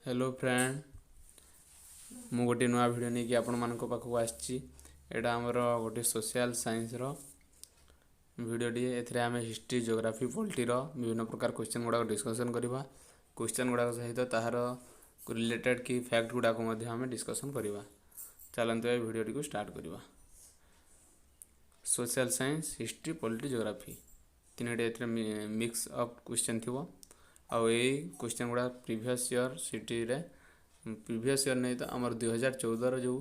Hello friend, मु गोटे नुआ भिडियो नहीं कि आपण मान पाखक आसी। एटा आमर गोटे सोशल साइंस रो भिडियो टी एथिरे आमे हिस्ट्री जियोग्राफी पॉलिटी रो विभिन्न प्रकार क्वेश्चन गुडा डिस्कशन करबा। क्वेश्चन गुडा सहित ताहार रिलेटेड की फैक्ट गुडा को मध्य आमे डिस्कशन करबा। चलंतु ए भिडियो टी को स्टार्ट करबा। Social science, history, polity, geography तीनटे एथिरे मिक्स अप क्वेश्चन थिबो। आउ ए क्वेश्चन गुडा प्रीवियस ईयर सिटी रे प्रीवियस ईयर नहीं तो आमर 2014 जो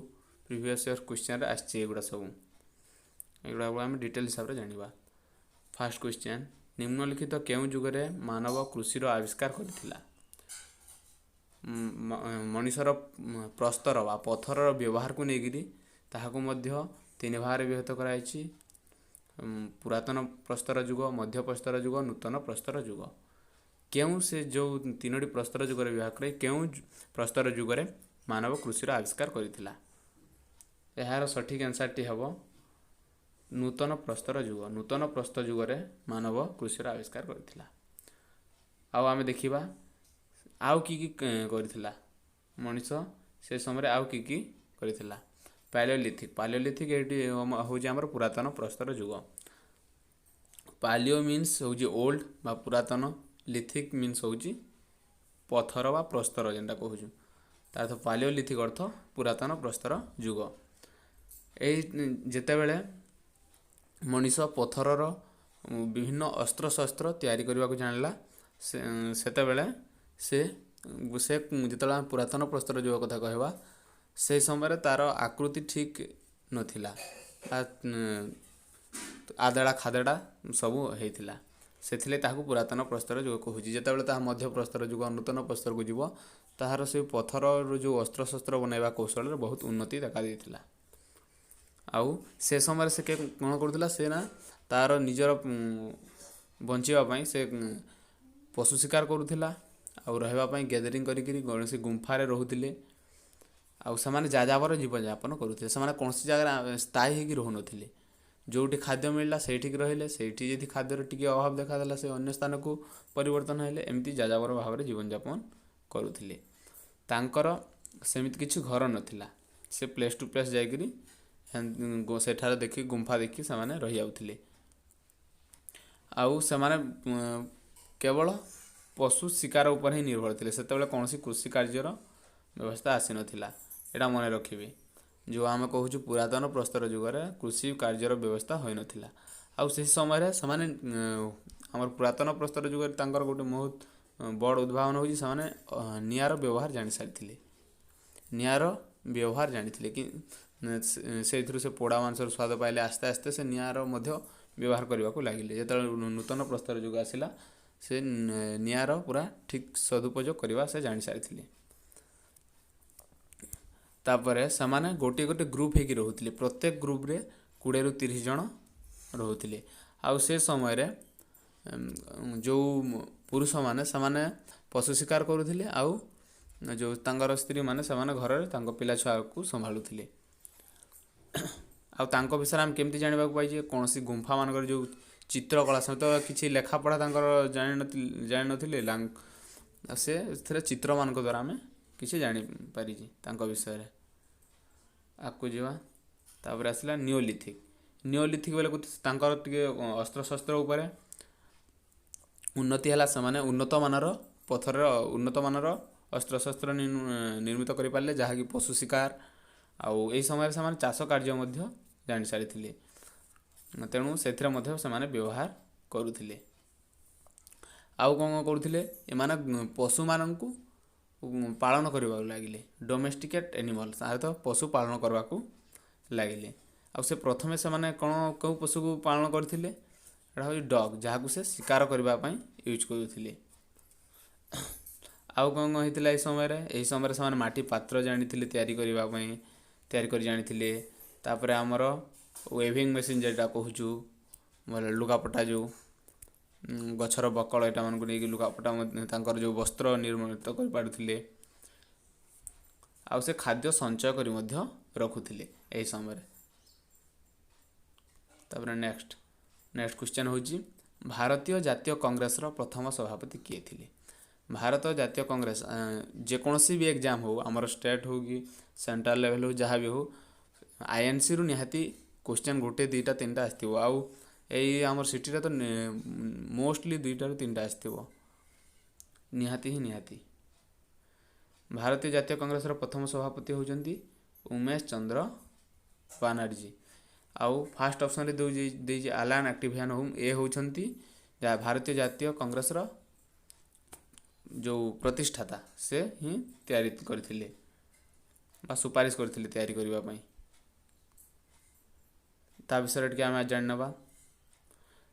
प्रीवियस ईयर क्वेश्चन आसची एगुड़ा सब एगुड़ा आम डिटेल हिसाब से जानिबा। फास्ट क्वेश्चन, निम्नलिखित केउं जुगरे मानव कृषिर आविष्कार करथिला? मनुष्यर प्रस्तर वा पत्थर व्यवहार को लेकिरी ताहाको मध्य तीन भाग विभक्त कराइछि। पुरातन प्रस्तर युग, मध्य प्रस्तर युग, नूतन प्रस्तर युग। केउं से जो तीनोटी प्रस्तर युग विभाग करे केउं प्रस्तर युग मानव कृषिर आविष्कार करथिला? एहार सठिक आंसर टी हबो नूतन प्रस्तर युग। नूतन प्रस्तर युग मानव कृषिर आविष्कार करथिला। आउ आमे देखिबा आउ की करथिला मनुष्य से समय आउ की करथिला। पैलियोलिथिक। पैलियोलिथिक एटी होउछि हमर पुरातन प्रस्तर युग। पैलियो मीन्स होउछि ओल्ड बा पुरातन, लिथिक मीन्स होउछि पत्थर बा प्रस्तर जेनटा कहूछु। तार पैलियोलिथिक अर्थ पुरातन प्रस्तर युग। जेते बेले मनुष्य पत्थरर विभिन्न अस्त्र शस्त्र तैयारी करबा को जानला सेते बेले से जेतला पुरातन प्रस्तर युग कथा कहबा से समय तार आकृति ठीक नथिला। आदेड़ा खादेड़ा सब हेतिला। सेथिले ताहाको पुरातन प्रस्तर युग कहूछि। जेते बेले ताहा मध्य प्रस्तर युग, नूतन प्रस्तर को जीव ताहार से पत्थर जो अस्त्र शस्त्र बनैबा कौशल रे बहुत उन्नति देखा देथिला। आउ से समय से कौन करथिला से ना तार निजर बंचिबा पई से पशु शिकार करुथिला। आउ रहबा पई गैदरिंग करिकरी गणेश गुंफा रे रहुथिले। आउ समाने जाजावर जीवन यापन करुथिले। समाने कोनसी जगह स्थायी हेकी रहु नथिले। जोटी खाद्य मिलला सेठी रहिले, सेठी यदि खाद्यर टिके अभाव देखा देला से अन्य स्थान को परिवर्तन हेले एमती जाजावर भाव रे जीवन यापन करुथिले। तांकर सेमित किछि घर नथिला। से प्लेस टू प्लेस जाइकरी सेठार देखि गुंफा देखि समाने रहि आउथिले। आउ समाने केवल पशु शिकार ऊपर ही निर्भर थिले। सेते बेले कोनसी कृषि कार्यर व्यवस्था आसी नथिला। एटा मने रखिबे। जो आमे कहूछु पुरातन प्रस्तर युग रे कृषि कार्यर व्यवस्था होय नथिला। आउ से समय रे समाने हमर पुरातन प्रस्तर युग रे तांकर गोटे बहुत बड़ उद्भावन होछि। समाने नियार व्यवहार जानि सारिथिले। नियार व्यवहार जानिथिले कि से से पोड़ा मांसर स्वाद पाइले आस्ते आस्ते से नियार मध्य व्यवहार करबा को लागिले। जेते नूतन प्रस्तर युग आसिला से नियार पूरा ठीक सदुपयोग करबा से जानि सारिथिले। तापरे समाने गोटे गोटे ग्रुप हेकी रहुथिले। प्रत्येक ग्रुप रे 20 रु 30 जन रहुथिले। आउ से समय रे जो पुरुष माने समाने पशु शिकार करुथिले। आउ जो तांगर स्त्री माने समाने घर रे तांको पिला छुआ को संभालुथिले। आउ तांको विषय हम केमती जानिबा को पाइजे कोनसी गुंफा मानकर जो चित्रकला सहित किछि लेखा पढ़ा तांकर जानि नथिले से थरे चित्र मानक द्वारा हमें किछि जानि पारिछि तांको विषय रे। आकु जीवा तापर आसिला नियोलिथिक। नियोलिथिक बेले तांकर टिके अस्त्र शस्त्र ऊपर उन्नति हला। समाने उन्नत मानर पत्थर उन्नत मानर अस्त्र शस्त्र निर्मित करि पाले जहा कि पशु शिकार आउ एई समय रे समाने चाष कार्य मध्य जानि सारिथिले। तेणु सेथिरे मध्य समाने व्यवहार करुथिले। आउ कोन करुथिले एमाने पशु माननकु पालन करबा लागिले। डोमेस्टिकेट एनिमल्स आर तो पशु पालन करबा को लागिले। आउ से प्रथमे से माने कोन को पशु को पालन करथिले एटा हो डॉग जहा को से शिकार करबा पई यूज करुथिले। आउ कोन होइतिला ए समय रे समाने माटी पात्र जानिथिले तयारी करबा पई तयारी कर जानिथिले। तापरे हमर वेविंग मशीन जेटा कहूछु मोर लुगापटा जो गछर बकल एटा मन को नै लुगापटा तांकर जो वस्त्र निर्मित कर पारुथिले। आउ से खाद्य संचय करी मध्य रखुथिले एई समय रे। तापरे नेक्स्ट क्वेश्चन होछि भारतीय जातीय कांग्रेस रो प्रथम सभापति किए थिले? भारत जातीय कांग्रेस जेकोसी भी एग्जाम हो आमर स्टेट हो कि सेंट्रल लेवल हो जहाँ भी हो आईएनसी रु निहाती क्वेश्चन गोटे दुईटा तीन टा आसथिबो आउ एई आमर सिटी रे तो मोस्टली दुईटा रु तीन टा आसथिबो निहाती ही निहाती। भारतीय जातीय कांग्रेस प्रथम सभापति होउचंती उमेश चंद्र बानर्जी आउ फास्ट ऑप्शन रे देजी आलान एक्टिवियन होम ए होउचंती जहाँ भारतीय जातीय कांग्रेस जो प्रतिष्ठाता से ही तैयारी करथिले बा सुपारिश करथिले तैयारी करिवा पई ता विषय टिके आम जान नबा।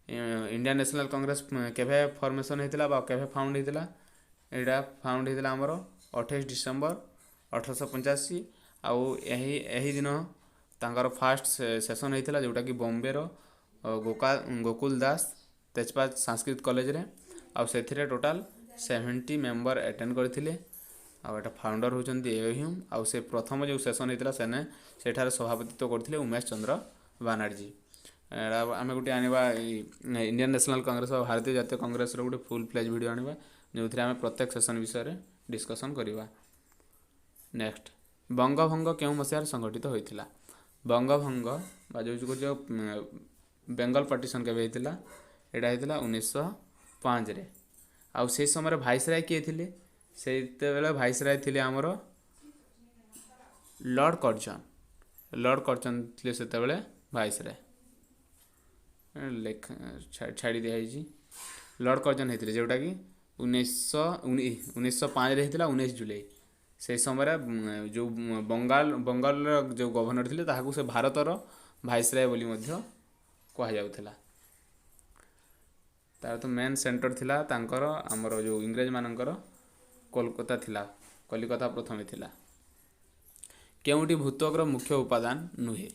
इंडियन नेशनल कांग्रेस केभे फॉर्मेशन हेतिला बा केभे फाउंड हेतिला एटा फाउंड हेतिला हमरो 28 डिसेंबर 1885 आउ यही दिन तांकर फास्ट सेशन हेतिला जोटा कि बॉम्बे रो गोकुल दास तेजपात संस्कृत कॉलेज रे आउ सेथिरे टोटल 70 मेंबर अटेंड करथिले आउ एटा फाउंडर होचंती एह्यूम आउ से प्रथम जो सेशन हेतिला सेने सेठार सभापतित्व करथिले उमेश चंद्र बानर्जी। आम गोटे आनिबा इंडियन नेशनल कांग्रेस और भारतीय जातीय कांग्रेस गोटे फुल फ्लेज वीडियो आनिबा जो आम प्रत्येक सेशन विषय में डिस्कसन करवा। नेक्स्ट बंगभंग क्यों मसीहार संगठित होइतिला बंगभंग बा जो बेंगल पार्टीशन केबे हेतिला एटा हेतिला 1905 रे आउ से समय भाइसराय किए थिले से भाइसराय थिले आमर लॉर्ड कर्जन थिले सेतेबेले भाइसराय लेख छाड़ी दिखाई लॉर्ड कर्जन होते जोटा कि 1905 रे होता 19 जुलाई से समय जो बंगाल जो गवर्नर थे ताकू से भारतर भाइसराय बोली मध्य कह जाउथला तार तो मेन सेंटर थिला तांकर आमर जो इंग्रेज मानकर कोलकाता थिला कलिकता प्रथमे थिला केउटी भूत्वकर मुख्य उपादान नुहे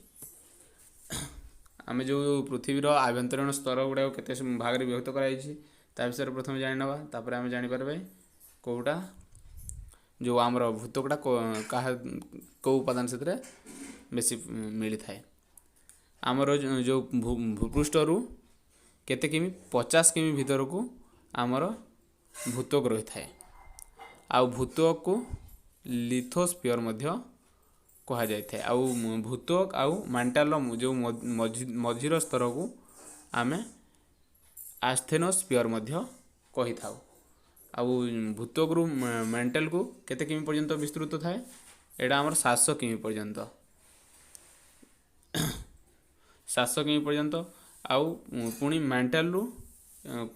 आम जो पृथ्वीर आभ्यंतरीण स्तर गुड़ा केते भाग में विभक्त कर विषय प्रथम जाणवा तापर आम जापर कौटा जो आमर भूत्वकटा कौ उपादान से बेसी मिली थाए आमर जो भूपृष्ठ रु केते किमी 50 किमी भीतर को आमर भूत्वक रही थाए आउ भूत्वक को लिथोस्फीयर मध्य कहा जाय थाए आउ भूत्वक आउ मांटाल जो मझीर स्तर को आमे आस्थेनोस्फीयर मध्य कही थाउ आउ भूत्वक रु मेंटल को केते किमी पर्यंत विस्तृत थाए एटा हमर 700 किमी पर्यंत 700 किमी पर्यंत आउ पुणी मेंटल रु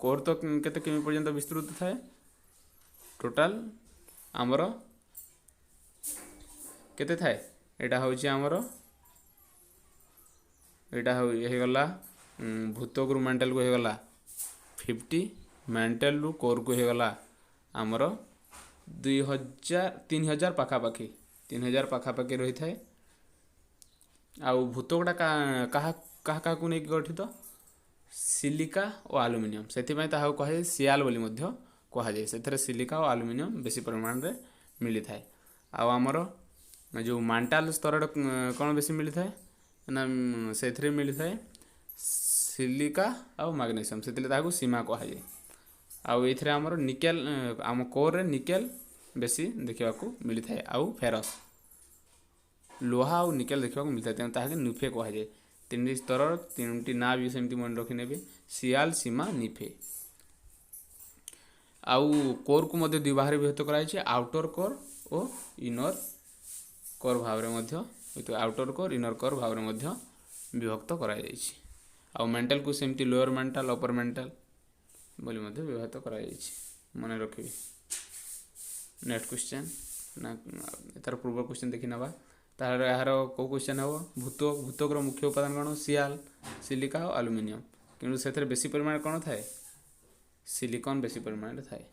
कोर तो केते किमी पर्यंत विस्तृत थाए टोटाल आमर केते थाए एटा होची आमर एटा हे गला भूत्वक रु मेंटल को हे गला 50 मेंटल रु कोर को हे गला आमर 3000 पाखापाखि 3000 पाखापाखि रही थाए आउ भूत्वकटा कहा को नहीं गठित सिलिका और आलुमिनियम से कहे सियाल बोली मध्य कह जाए से सिलिका और आलुमिनियम बेसी परिमाण रे मिली थाए आउ आमर जो मांटाल स्तर कौन बेसी मिली थाए ना से मिली थाए सिलिका आउ मैग्नीशियम से सीमा कह जाए आउ ये आमर निकेल आम कोर रे निकेल बेसी देखा मिली थाए आउ फेरस लोहा आउ निकेल देखा मिलता है तेनाली निफे कह जाए तीन स्तर 3टी ना भी सेमती मन रखी ने सियाल सीमा निफे आउ कोर को मध्य दुई भाग विभक्त कराई आउटर कोर और इनर कोर भाव में आउटर कोर इनर कोर भाव में विभक्त कराई आउ मेंटल को सेमती लोअर मेंटल अपर मेंटल बोली मध्य विभक्त कराई मन रखी। नेक्स्ट क्वेश्चन ना तार पूर्व क्वेश्चन देखी नवा तार यार कौ क्वेश्चन हम भूत्वक मुख्य उपादान कौन सियाल सिलिका और आलुमिनियम कि से बेसी परिमाण कौन थाए सिलिकॉन बेसी परिमाण थाए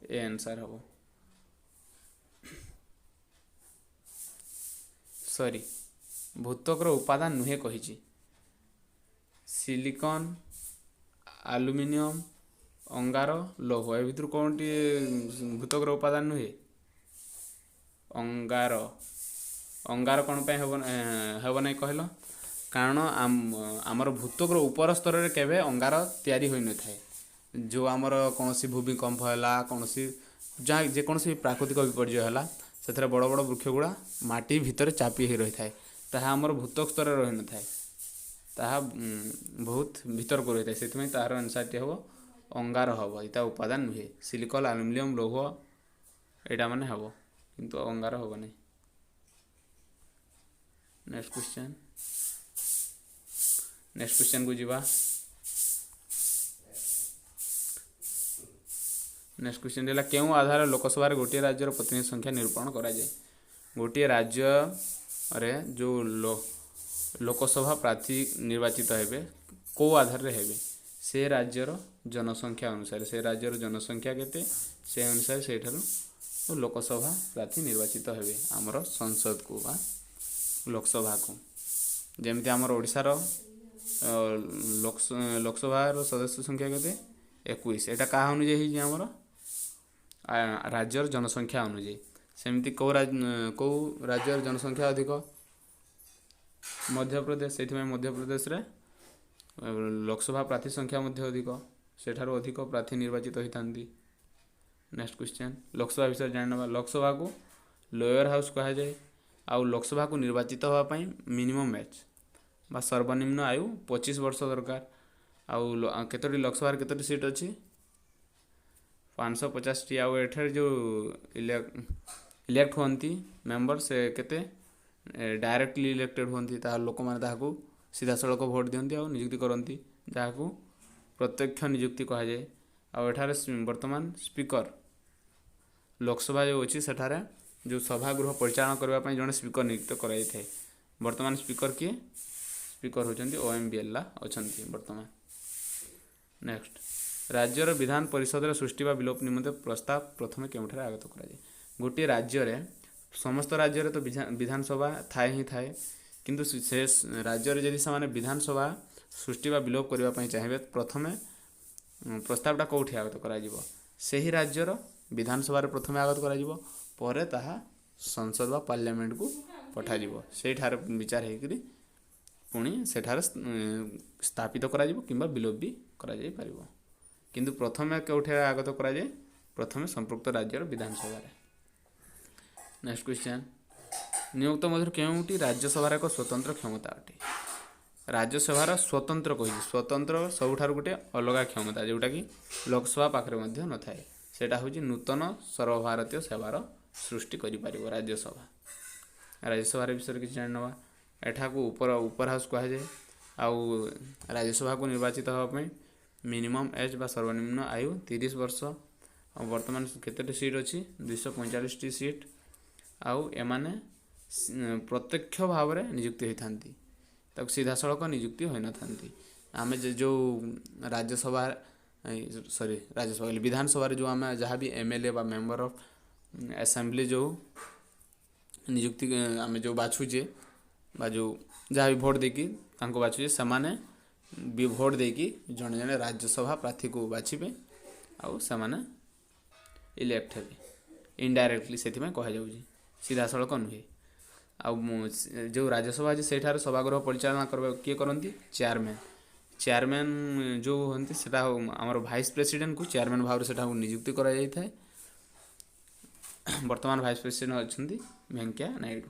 ए आंसर हम सॉरी भूत्वक उपादान नुहे कही सिलिकॉन आलुमिनियम अंगार लौह ए भितर कौन टी भूत्वक उपादान नुहे अंगार अंगार कौन पे हेब ना कहल कारण आमर भूत्वक उपर स्तर में केवे अंगार तैयारी होई न थाए जो आमर कौन भूमिकंप है कौन जहाँ जेकोसी प्राकृतिक विपर्य है से बड़ बड़ वृक्ष गुड़ा माटी भितर चापी हो रही है ताहा आमर भूत स्तर रही न था ताहा बहुत भीतर को रही है से तार आंसर हम अंगार हम यहाँ उपादान नुहे सिलिकन आलुमिनियम लौह यहाँ मैंने हम किंतु अंगार हम नहीं। नेक्स्ट क्वेश्चन को जीवा। नेक्स्ट क्वेश्चन है क्यों आधार लोकसभा गोटे राज्यर प्रतिनिधि संख्या निरूपण कराए। गोटे राज्य रे जो लोकसभा प्रार्थी निर्वाचित हेबे को आधार रे हेबे से राज्यर जनसंख्या अनुसार से राज्यर जनसंख्या केते से अनुसार से लोकसभा प्रार्थी निर्वाचित हेबे आमर संसद को बा लोकसभा को। जमती आमर ओडिशार लोकसभा सदस्य संख्या केते 21 एटा कहा अनुଯାয়ୀ आमर राज्यर जनसंख्या अनुଯାୟୀ। सेमती कौ राज्यर जनसंख्या अधिक मध्य प्रदेश से मध्य प्रदेश रे लोकसभा प्रार्थी संख्या मध्य अधिक सेठारो अधिक प्रार्थी निर्वाचित होता। नेक्स्ट क्वेश्चन लोकसभा विषय जानवा। लोकसभा को लोअर हाउस कहा जाए आउ लोकसभा को निर्वाचित होगापाई मिनिमम एज बा सर्वनिम्न आयु 25 वर्ष दरकार। आउ केतोटी लोकसभा केतोटी सीट अच्छी 550 टी। आउ एठार जो इलेक्ट होती मेंबर से केते डायरेक्टली इलेक्टेड होती लोक मैंने सीधा सड़क भोट दिखती और नियुक्ति करती जहाँ को प्रत्यक्ष नियुक्ति कहा जाए। आउ एठार वर्तमान स्पीकर लोकसभा जो अच्छी सेठारे जो सभागृह परिचालन करने जड़े स्पीकर नियुक्त कराई थे। वर्तमान स्पीकर किए स्पीकर होचंती OM बिरला अछंती वर्तमान। नेक्स्ट राज्यर विधान परिषद सृष्टि व विलोप निमंते प्रस्ताव प्रथमे केउठारे आगत कराए। गोटे राज्य रे समस्त राज्य रे तो विधानसभा थाए ही थाए किंतु से राज्य रे यदि से विधानसभा सृष्टि व विलोप करने चाहिए प्रथमे प्रस्तावटा कौटी आगत कर से राज्यर विधानसभा प्रथमे आगत कर ताहा संसद व पार्लियामेंट को पठाଯିव से विचार होकर पुणी सेठार स्थापित करा किंबा विलोप भी करा जाई परिबो किंतु प्रथमे कौटे आगत करा जाए प्रथमे संपृक्त राज्यर विधानसभा। नेक्स्ट क्वेश्चन नियुक्त मध्य केउटी राज्यसभार एक स्वतंत्र क्षमता अटे। राज्यसभार स्वतंत्र कही स्वतंत्र सबुठार गोटे अलग क्षमता जोटा कि लोकसभा पाखरे मध्य न थाए सेटा होची नूतन सर्वभारतीय सेवार सृष्टि करि परिबो राज्यसभा। राज्यसभा विषय किसी जानवा एठा को ऊपर हाउस कहा जाए। आउ राज्यसभा को निर्वाचित होगापाई मिनिमम एज बा सर्वनिम्न आयु 30 वर्ष। वर्तमान केतोटी सीट अच्छी 245 टी सीट। आउ एमाने प्रत्यक्ष भाव में नियुक्ति होता सीधा सड़क नियुक्ति हो न आम जो राज्यसभा सॉरी राज्यसभा विधानसभा जो आम जहाँ भी MLA बा मेंबर ऑफ असेंबली जो नियुक्ति आम जो बाछुचे बा जो जहाँ भी भोट देकी बाछुचे से भी भोट देकी जड़े जड़े राज्यसभा प्रार्थी को बाछे आउ से इलेक्ट हे इनडायरेक्टली से कह सीधा सड़क नुहे। आउ जो राज्यसभा अच्छे सेठार सभागृह परिचालना कर किए करती चेयरमैन जो होती से आमर भाइस प्रेसिडेंट को चेयरमैन भाव से नियुक्ति करा जाय थाए। वर्तमान भाइस प्रेसिडेंट अच्छा वेंकैया नायडू।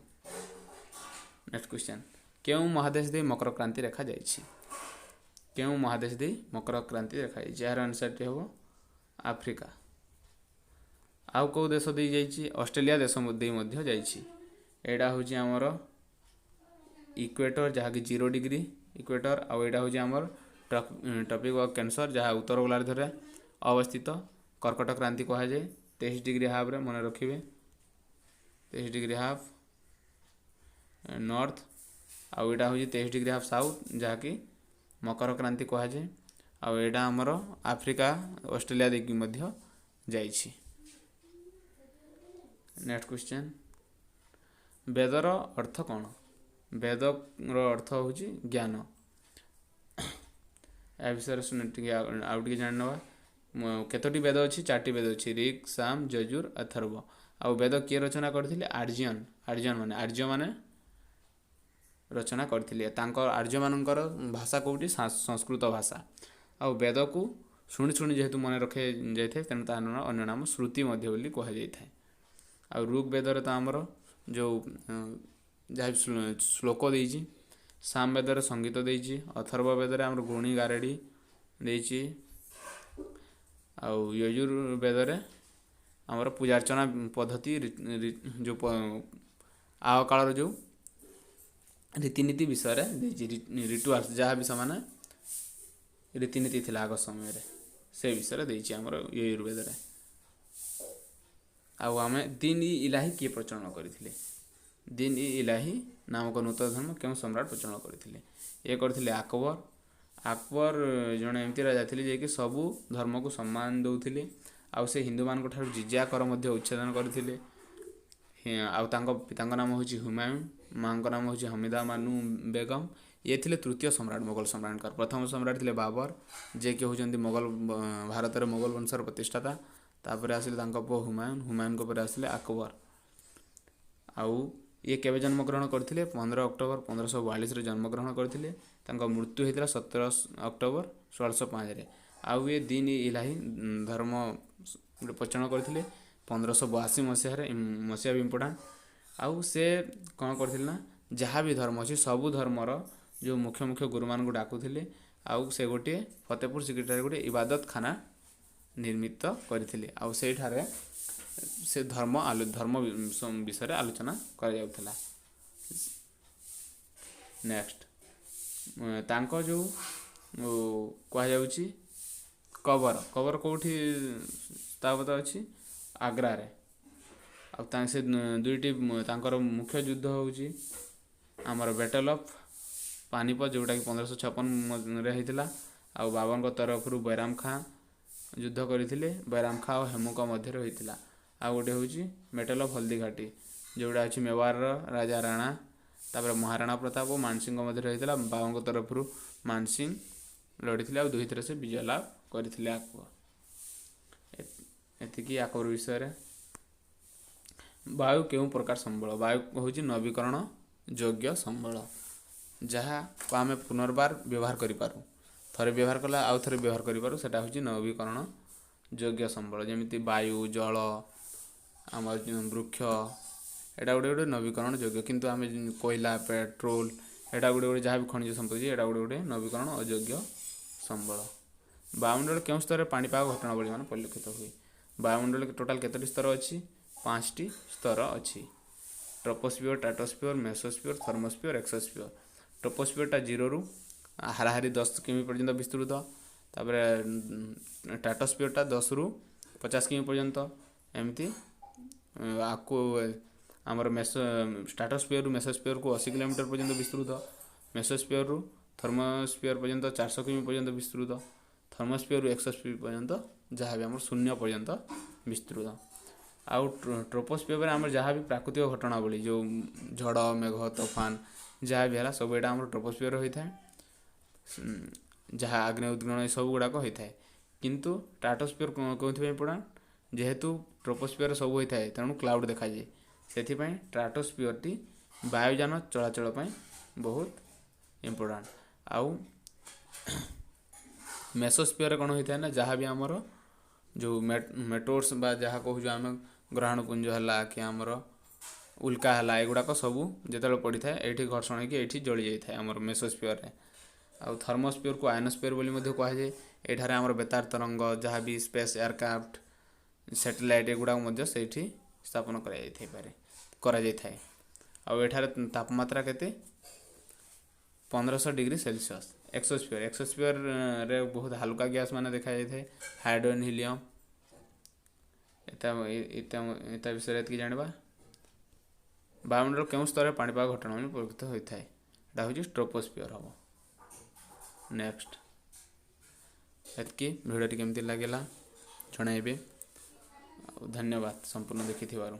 नेक्स्ट क्वेश्चन क्यों महादेश दे मकर क्रांति रेखा जाइछि। क्यों महादेश दे मकर क्रांति रेखा जार आंसर हम आफ्रिका। आउ कौ देश दे जाइछि ऑस्ट्रेलिया देश दे मध्य जाइछि। एटा होछि हमर इक्वेटर जहाँ कि 0 डिग्री इक्वेटर आउ एटा होछि हमर टॉपिक ऑफ कैंसर जहाँ उत्तर गोलार्ध रे अवस्थित कर्कट क्रांति कहा जाए 23 डिग्री हाफ रे मन रखिए 23 डिग्री हाफ नॉर्थ आउ एटा होछि 23 डिग्री हाफ साउथ जहाँ कि मकर क्रांति कहा जाए। आउ एटा हमर आफ्रिका ऑस्ट्रेलिया देखि मध्य जाइछि। नेक्स्ट क्वेश्चन वेदर अर्थ कौन। वेद अर्थ हूँ ज्ञान। या विषय आउटे जानवा केतोटी वेद अच्छी 4टी वेद अच्छी ऋग साम यजुर अथर्व। आउ वेद किए रचना करथिले आर्यन माने आर्य माने रचना करथिले आर्य मानकर भाषा कोटी संस्कृत भाषा। आउ वेद को ଶୁଣି ଶୁଣି ଯେହେତୁ ମନେ ରଖେ ଯାଇଥାଏ ତେଣୁ ତାହାର ଅନ୍ୟ ନାମ ଶ୍ରୁତି ମଧ୍ୟ ବୋଲି କୁହାଯାଇଥାଏ। ଆଉ ଋଗ୍ ବେଦରେ ତ ଆମର ଯେଉଁ ଯାହା ଶ୍ଲୋକ ଦେଇଛି, ସାମ ବେଦରେ ସଙ୍ଗୀତ ଦେଇଛି, ଅଥର୍ବ ବେଦରେ ଆମର ଗୁଣି ଗାରେଡ଼ି ଦେଇଛି, ଆଉ ୟଜୁର୍ ବେଦରେ ଆମର ପୂଜାର୍ଚ୍ଚନା ପଦ୍ଧତି ଯେଉଁ ଆଗ କାଳର ଯେଉଁ ରୀତିନୀତି ବିଷୟରେ ଦେଇଛି, ରିଚୁଆଲ୍ସ ଯାହା ବି ସେମାନେ ରୀତିନୀତି ଥିଲା ଆଗ ସମୟରେ ସେ ବିଷୟରେ ଦେଇଛି ଆମର ୟଜୁର୍ବେଦରେ। ଆଉ ଆମେ ଦିନ୍ ଇ ଇଲାହି କିଏ ପ୍ରଚଳନ କରିଥିଲେ? ଦିନ୍ ଇ ଇଲାହି ନାମକ ନୂତନ ଧର୍ମ କେଉଁ ସମ୍ରାଟ ପ୍ରଚଳନ କରିଥିଲେ? ଏ କରିଥିଲେ ଆକବର। ଆକବର ଜଣେ ଏମିତି ରାଜା ଥିଲେ ଯିଏକି ସବୁ ଧର୍ମକୁ ସମ୍ମାନ ଦେଉଥିଲେ, ଆଉ ସେ ହିନ୍ଦୁମାନଙ୍କ ଠାରୁ ଜିଜିଆ କର ମଧ୍ୟ ଉଚ୍ଛେଦନ କରିଥିଲେ। ଆଉ ତାଙ୍କ ପିତାଙ୍କ ନାମ ହେଉଛି ହୁମାୟୁନ୍, ମାଆଙ୍କ ନାମ ହେଉଛି ହମିଦା ବାନୁ ବେଗମ୍। ଇଏ ଥିଲେ ତୃତୀୟ ସମ୍ରାଟ ମୋଗଲ ସମ୍ରାଟଙ୍କର। ପ୍ରଥମ ସମ୍ରାଟ ଥିଲେ ବାବର, ଯିଏକି ହେଉଛନ୍ତି ଭାରତରେ ମୋଗଲ ବଂଶର ପ୍ରତିଷ୍ଠାତା। ତାପରେ ଆସିଲେ ତାଙ୍କ ପୁଅ ହୁମାୟୁନ୍, ହୁମାୟୁନ୍ଙ୍କ ପରେ ଆସିଲେ ଆକବର। ଆଉ ଇଏ କେବେ ଜନ୍ମଗ୍ରହଣ କରିଥିଲେ? 15 ଅକ୍ଟୋବର 1542ରେ ଜନ୍ମଗ୍ରହଣ କରିଥିଲେ। ତାଙ୍କ ମୃତ୍ୟୁ ହୋଇଥିଲା 17 ଅକ୍ଟୋବର 1605ରେ। ଆଉ ଇଏ ଦିନ୍ ଇ ଇଲାହି ଧର୍ମ ପ୍ରଚଳନ କରିଥିଲେ 1582 ମସିହା ବି ଇମ୍ପୋର୍ଟାଣ୍ଟ। ଆଉ ସେ କ'ଣ କରିଥିଲେ ନା, ଯାହା ବି ଧର୍ମ ଅଛି ସବୁ ଧର୍ମର ଯେଉଁ ମୁଖ୍ୟ ମୁଖ୍ୟ ଗୁରୁମାନଙ୍କୁ ଡାକୁଥିଲେ, ଆଉ ସେ ଗୋଟିଏ ଫତେପୁର ସିକ୍ରିଠାରେ ଗୋଟିଏ ଇବାଦତ ଖାନା ନିର୍ମିତ କରିଥିଲେ। ଆଉ ସେଇଠାରେ ସେ ଧର୍ମ ବିଷୟରେ ଆଲୋଚନା କରାଯାଉଥିଲା। ନେକ୍ସଟ ତାଙ୍କ ଯେଉଁ କୁହାଯାଉଛି କବର କେଉଁଠି ସ୍ଥାପିତ ଅଛି? ଆଗ୍ରାରେ। ଆଉ ସେ ଦୁଇଟି ତାଙ୍କର ମୁଖ୍ୟ ଯୁଦ୍ଧ ହେଉଛି ଆମର ବ୍ୟାଟଲ୍ ଅଫ୍ ପାନିପତ, ଯେଉଁଟାକି 1556ରେ ହେଇଥିଲା। ଆଉ ବାବରଙ୍କ ତରଫରୁ ବୈରାମ ଖାଁ ଯୁଦ୍ଧ କରିଥିଲେ, ବୈରାମ ଖାଁ ଆଉ ହେମୁଙ୍କ ମଧ୍ୟରେ ହୋଇଥିଲା। ଆଉ ଗୋଟେ ହେଉଛି ବ୍ୟାଟଲ୍ ଅଫ୍ ହଳଦୀଘାଟି, ଯେଉଁଟା ଅଛି ମେୱାରର ରାଜା ରାଣା, ତାପରେ ମହାରାଣା ପ୍ରତାପ ଓ ମାନସିଂଙ୍କ ମଧ୍ୟରେ ହୋଇଥିଲା। ବାବରଙ୍କ ତରଫରୁ ମାନସିଂ ଲଢ଼ିଥିଲେ, ଆଉ ଦୁଇଥିରେ ସେ ବିଜୟ ଲାଭ କରିଥିଲେ ଆକବର। ଏତିକି ଆକବର ବିଷୟରେ। ବାୟୁ କେଉଁ ପ୍ରକାର ସମ୍ବଳ? ବାୟୁ ହେଉଛି ନବୀକରଣ ଯୋଗ୍ୟ ସମ୍ବଳ, ଯାହାକୁ ଆମେ ପୁନର୍ବାର ବ୍ୟବହାର କରିପାରୁ। ଥରେ ବ୍ୟବହାର କଲେ ଆଉ ଥରେ ବ୍ୟବହାର କରିପାରୁ, ସେଇଟା ହେଉଛି ନବୀକରଣ ଯୋଗ୍ୟ ସମ୍ବଳ। ଯେମିତି ବାୟୁ, ଜଳ, ଆମର ବୃକ୍ଷ, ଏଇଟା ଗୋଟେ ନବୀକରଣ ଯୋଗ୍ୟ। କିନ୍ତୁ ଆମେ କୋଇଲା, ପେଟ୍ରୋଲ, ଏଇଟା ଗୋଟେ ଯାହା ବି ଖଣିଜ ସମ୍ପତ୍ତି, ଏଇଟା ଗୋଟେ ନବୀକରଣ ଅଯୋଗ୍ୟ ସମ୍ବଳ। ବାୟୁମଣ୍ଡଳ କେଉଁ ସ୍ତରରେ ପାଣିପାଗ ଘଟଣାବଳୀ ମାନେ ପରିଲକ୍ଷିତ ହୁଏ? ବାୟୁମଣ୍ଡଳରେ ଟୋଟାଲ କେତୋଟି ସ୍ତର ଅଛି? 5ଟି ସ୍ତର ଅଛି। ଟ୍ରୋପୋସ୍ଫିୟର, ଷ୍ଟ୍ରାଟୋସ୍ଫିୟର, ମେସୋସ୍ଫିୟର, ଥର୍ମୋସ୍ଫିୟର, ଏକ୍ସୋସ୍ଫିୟର। ଟ୍ରୋପୋସ୍ଫିୟରଟା 0ରୁ ହାରାହାରି 10 କିମି ପର୍ଯ୍ୟନ୍ତ ବିସ୍ତୃତ। ତାପରେ ଷ୍ଟ୍ରାଟୋସ୍ଫିୟରଟା 10ରୁ 50 କିମି ପର୍ଯ୍ୟନ୍ତ। ଏମିତି ଆକୁ ଆମର ଷ୍ଟ୍ରାଟୋସ୍ଫିୟରରୁ ମେସୋସ୍ଫିୟରକୁ 80 କିଲୋମିଟର ପର୍ଯ୍ୟନ୍ତ ବିସ୍ତୃତ। ମେସୋସ୍ଫିୟରରୁ ଥର୍ମୋସ୍ଫିୟର ପର୍ଯ୍ୟନ୍ତ 400 କିମି ପର୍ଯ୍ୟନ୍ତ ବିସ୍ତୃତ। ଥର୍ମୋସ୍ଫିୟରରୁ ଏକ୍ସୋସ୍ଫିୟର ପର୍ଯ୍ୟନ୍ତ, ଯାହା ବି ଆମର ଶୂନ୍ୟ ପର୍ଯ୍ୟନ୍ତ ବିସ୍ତୃତ। ଆଉ ଟ୍ରୋପୋସ୍ଫିୟରରେ ଆମର ଯାହା ବି ପ୍ରାକୃତିକ ଘଟଣାବଳୀ, ଯେଉଁ ଝଡ଼, ମେଘ, ତୋଫାନ ଯାହା ବି ହେଲା, ସବୁ ଏଇଟା ଆମର ଟ୍ରୋପୋସ୍ଫିୟରରେ ହୋଇଥାଏ। ଯାହା ଆଗ୍ନେୟ ଉଦ୍ଗୀରଣ ଏସବୁ ଗୁଡ଼ାକ ହୋଇଥାଏ। କିନ୍ତୁ ଷ୍ଟ୍ରାଟୋସ୍ଫିୟର କେଉଁଥିପାଇଁ ପଡ଼େ? ଯେହେତୁ ଟ୍ରୋପୋସ୍ଫିୟରରେ ସବୁ ହୋଇଥାଏ, ତେଣୁ କ୍ଲାଉଡ଼ ଦେଖାଯାଏ। ସେଥିପାଇଁ ଷ୍ଟ୍ରାଟୋସ୍ଫିୟରଟି ବାୟୁଯାନ ଚଳାଚଳ ପାଇଁ ବହୁତ ଇମ୍ପୋର୍ଟାଣ୍ଟ। ଆଉ ମେସୋସ୍ଫିୟରରେ କ'ଣ ହୋଇଥାଏ ନା, ଯାହା ବି ଆମର ଯେଉଁ ମେଟୋର୍ସ ବା ଯାହା କହୁଛୁ ଆମେ, ଗ୍ରହାଣୁପୁଞ୍ଜ ହେଲା କି ଆମର ଉଲ୍କା ହେଲା, ଏଗୁଡ଼ାକ ସବୁ ଯେତେବେଳେ ପଡ଼ିଥାଏ ଏଇଠି ଘର୍ଷଣ ହୋଇକି ଏଇଠି ଜଳି ଯାଇଥାଏ ଆମର ମେସୋସ୍ଫିୟରରେ। ଆଉ ଥର୍ମୋସ୍ଫିୟରକୁ ଆୟନୋସ୍ଫିୟର ବୋଲି ମଧ୍ୟ କୁହାଯାଏ। ଏଠାରେ ଆମର ବେତାର ତରଙ୍ଗ, ଯାହା ବି ସ୍ପେସ୍ ଏୟାରକ୍ରାଫ୍ଟ, ସ୍ୟାଟେଲାଇଟ୍, ଏଗୁଡ଼ାକ ମଧ୍ୟ ସେଇଠି ସ୍ଥାପନ କରାଯାଇଥାଏ। ଆଉ ଏଠାରେ ତାପମାତ୍ରା କେତେ? 1500 ଡିଗ୍ରୀ ସେଲସିୟସ୍। ଏକ୍ସୋସ୍ଫିୟରରେ ବହୁତ ହାଲୁକା ଗ୍ୟାସ୍ ମାନେ ଦେଖାଯାଇଥାଏ, ହାଇଡ୍ରୋଜେନ, ହିଲିୟମ୍। ଏତା ବିଷୟରେ ଏତିକି ଜାଣିବା। ବାୟୁମଣ୍ଡଳ କେଉଁ ସ୍ତରରେ ପାଣିପାଗ ଘଟଣା ପରିଲକ୍ଷିତ ହୋଇଥାଏ? ଏଇଟା ହେଉଛି ଟ୍ରୋପୋସ୍ଫିୟର ହେବ। ନେକ୍ସଟ ଏତିକି। ଭିଡ଼ିଓଟି କେମିତି ଲାଗିଲା ଜଣାଇବେ। ଆଉ ଧନ୍ୟବାଦ ସମ୍ପୂର୍ଣ୍ଣ ଦେଖିଥିବାରୁ।